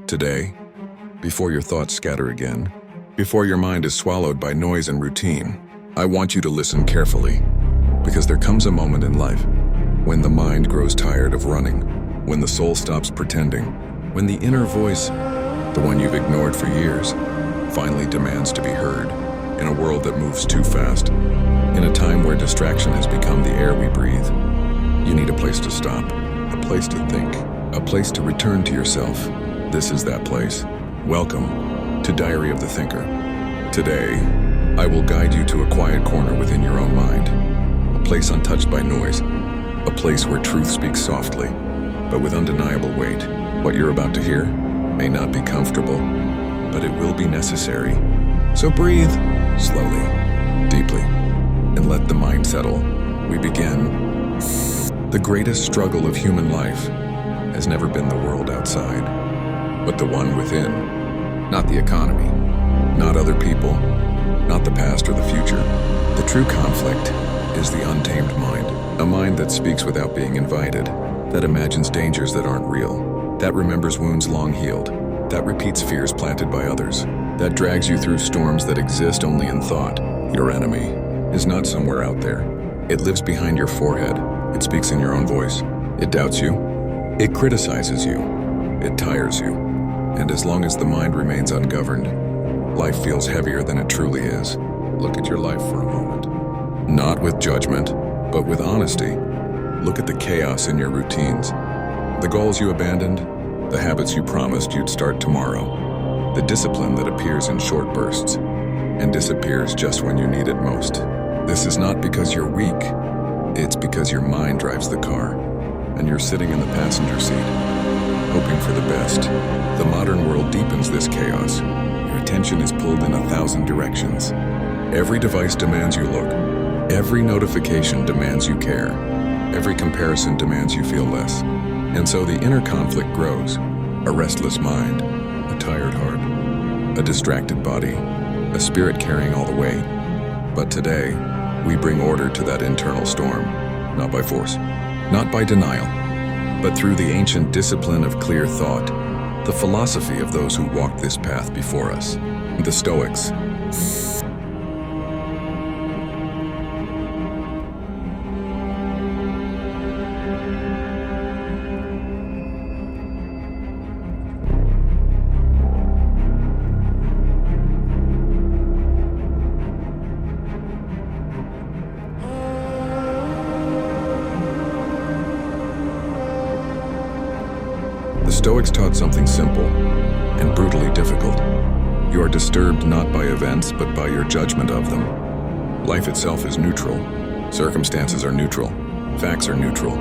Today, before your thoughts scatter again, before your mind is swallowed by noise and routine, I want you to listen carefully, because there comes a moment in life when the mind grows tired of running, when the soul stops pretending, when the inner voice, the one you've ignored for years, finally demands to be heard. In a world that moves too fast, in a time where distraction has become the air we breathe, you need a place to stop, a place to think, a place to return to yourself. This is that place. Welcome to Diary of the Thinker. Today, I will guide you to a quiet corner within your own mind, a place untouched by noise, a place where truth speaks softly, but with undeniable weight. What you're about to hear may not be comfortable, but it will be necessary. So breathe slowly, deeply, and let the mind settle. We begin. The greatest struggle of human life has never been the world outside, but the one within. Not the economy, not other people, not the past or the future. The true conflict is the untamed mind, a mind that speaks without being invited, that imagines dangers that aren't real, that remembers wounds long healed, that repeats fears planted by others, that drags you through storms that exist only in thought. Your enemy is not somewhere out there. It lives behind your forehead. It speaks in your own voice. It doubts you. It criticizes you. It tires you. And as long as the mind remains ungoverned, life feels heavier than it truly is. Look at your life for a moment. Not with judgment, but with honesty. Look at the chaos in your routines. The goals you abandoned, the habits you promised you'd start tomorrow, the discipline that appears in short bursts and disappears just when you need it most. This is not because you're weak, it's because your mind drives the car, and you're sitting in the passenger seat, hoping for the best. The modern world deepens this chaos. Your attention is pulled in 1,000 directions. Every device demands you look. Every notification demands you care. Every comparison demands you feel less. And so the inner conflict grows. A restless mind, a tired heart, a distracted body, a spirit carrying all the weight. But today, we bring order to that internal storm, not by force, not by denial, but through the ancient discipline of clear thought, the philosophy of those who walked this path before us, the Stoics. The Stoics taught something simple and brutally difficult. You are disturbed not by events, but by your judgment of them. Life itself is neutral. Circumstances are neutral. Facts are neutral.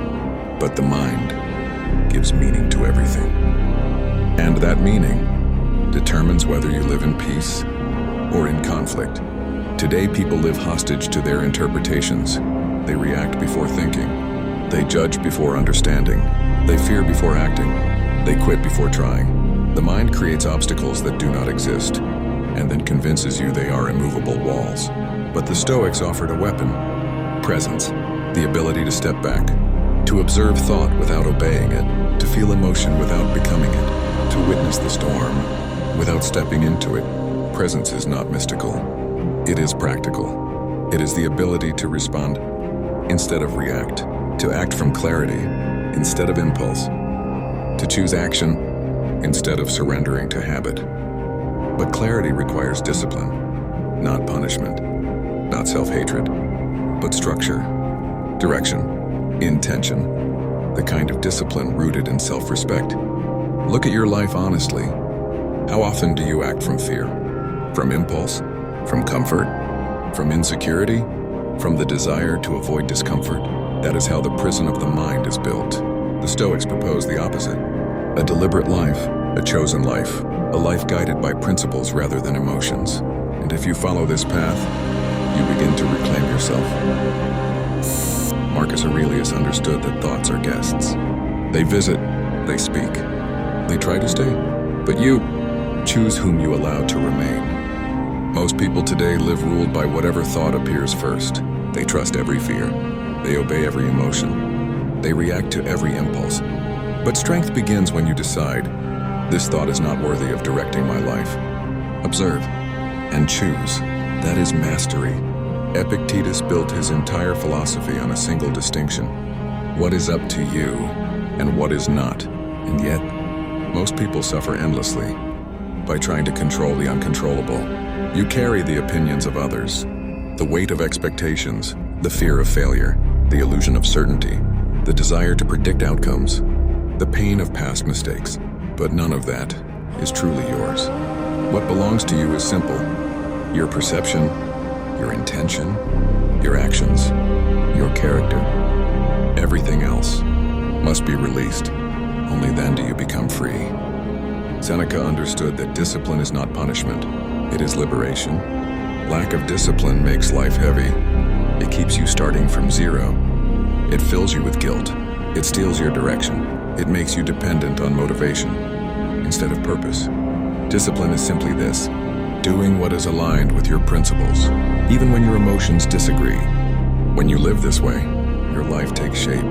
But the mind gives meaning to everything. And that meaning determines whether you live in peace or in conflict. Today, people live hostage to their interpretations. They react before thinking. They judge before understanding. They fear before acting. They quit before trying. The mind creates obstacles that do not exist, and then convinces you they are immovable walls. But the Stoics offered a weapon: presence, the ability to step back, to observe thought without obeying it, to feel emotion without becoming it, to witness the storm without stepping into it. Presence is not mystical. It is practical. It is the ability to respond instead of react, to act from clarity instead of impulse, to choose action instead of surrendering to habit. But clarity requires discipline, not punishment, not self-hatred, but structure, direction, intention, the kind of discipline rooted in self-respect. Look at your life honestly. How often do you act from fear, from impulse, from comfort, from insecurity, from the desire to avoid discomfort? That is how the prison of the mind is built. The Stoics propose the opposite: a deliberate life, a chosen life, a life guided by principles rather than emotions. And if you follow this path, you begin to reclaim yourself. Marcus Aurelius understood that thoughts are guests. They visit, they speak, they try to stay. But you choose whom you allow to remain. Most people today live ruled by whatever thought appears first. They trust every fear. They obey every emotion. They react to every impulse. But strength begins when you decide, This thought is not worthy of directing my life. Observe and choose. That is mastery. Epictetus built his entire philosophy on a single distinction. What is up to you and what is not? And yet, most people suffer endlessly by trying to control the uncontrollable. You carry the opinions of others, the weight of expectations, the fear of failure, the illusion of certainty, the desire to predict outcomes, the pain of past mistakes. But none of that is truly yours. What belongs to you is simple. Your perception, your intention, your actions, your character. Everything else must be released. Only then do you become free. Seneca understood that discipline is not punishment, it is liberation. Lack of discipline makes life heavy. It keeps you starting from zero. It fills you with guilt. It steals your direction. It makes you dependent on motivation instead of purpose. Discipline is simply this: doing what is aligned with your principles, even when your emotions disagree. When you live this way, your life takes shape.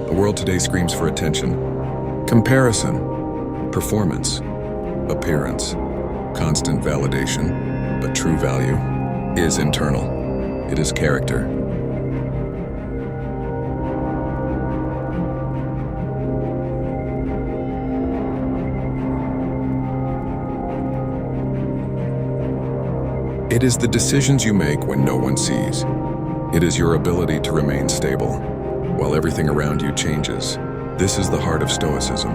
The world today screams for attention, comparison, performance, appearance, constant validation. But true value is internal. It is character. It is the decisions you make when no one sees. It is your ability to remain stable while everything around you changes. This is the heart of Stoicism.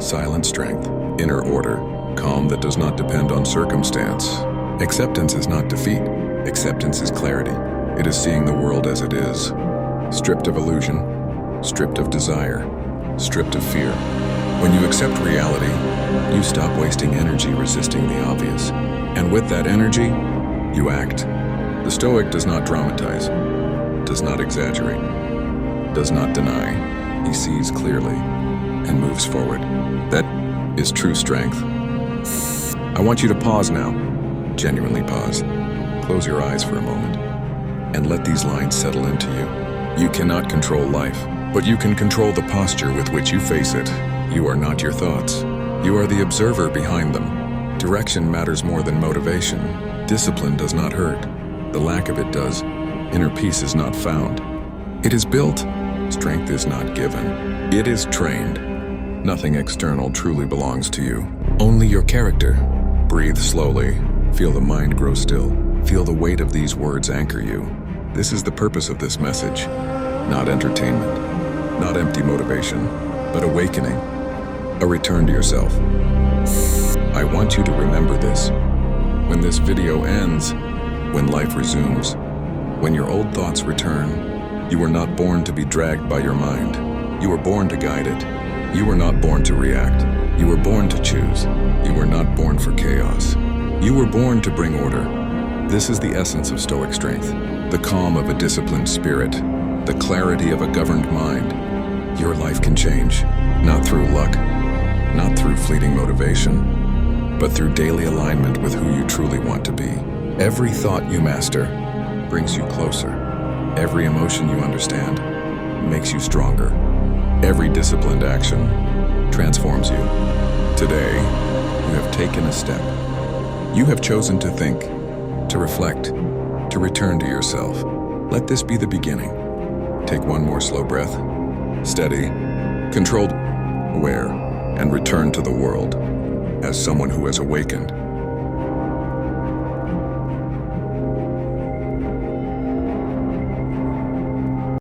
Silent strength, inner order, calm that does not depend on circumstance. Acceptance is not defeat. Acceptance is clarity. It is seeing the world as it is, stripped of illusion, stripped of desire, stripped of fear. When you accept reality, you stop wasting energy resisting the obvious. And with that energy, you act. The Stoic does not dramatize, does not exaggerate, does not deny. He sees clearly and moves forward. That is true strength. I want you to pause now. Genuinely pause. Close your eyes for a moment and let these lines settle into you. You cannot control life, but you can control the posture with which you face it. You are not your thoughts. You are the observer behind them. Direction matters more than motivation. Discipline does not hurt. The lack of it does. Inner peace is not found. It is built. Strength is not given. It is trained. Nothing external truly belongs to you. Only your character. Breathe slowly. Feel the mind grow still. Feel the weight of these words anchor you. This is the purpose of this message. Not entertainment. Not empty motivation. But awakening. A return to yourself. I want you to remember this. When this video ends, when life resumes, when your old thoughts return, you were not born to be dragged by your mind. You were born to guide it. You were not born to react. You were born to choose. You were not born for chaos. You were born to bring order. This is the essence of Stoic strength, the calm of a disciplined spirit, the clarity of a governed mind. Your life can change, not through luck, not through fleeting motivation, but through daily alignment with who you truly want to be. Every thought you master brings you closer. Every emotion you understand makes you stronger. Every disciplined action transforms you. Today, you have taken a step. You have chosen to think, to reflect, to return to yourself. Let this be the beginning. Take one more slow breath, steady, controlled, aware, and return to the world as someone who has awakened.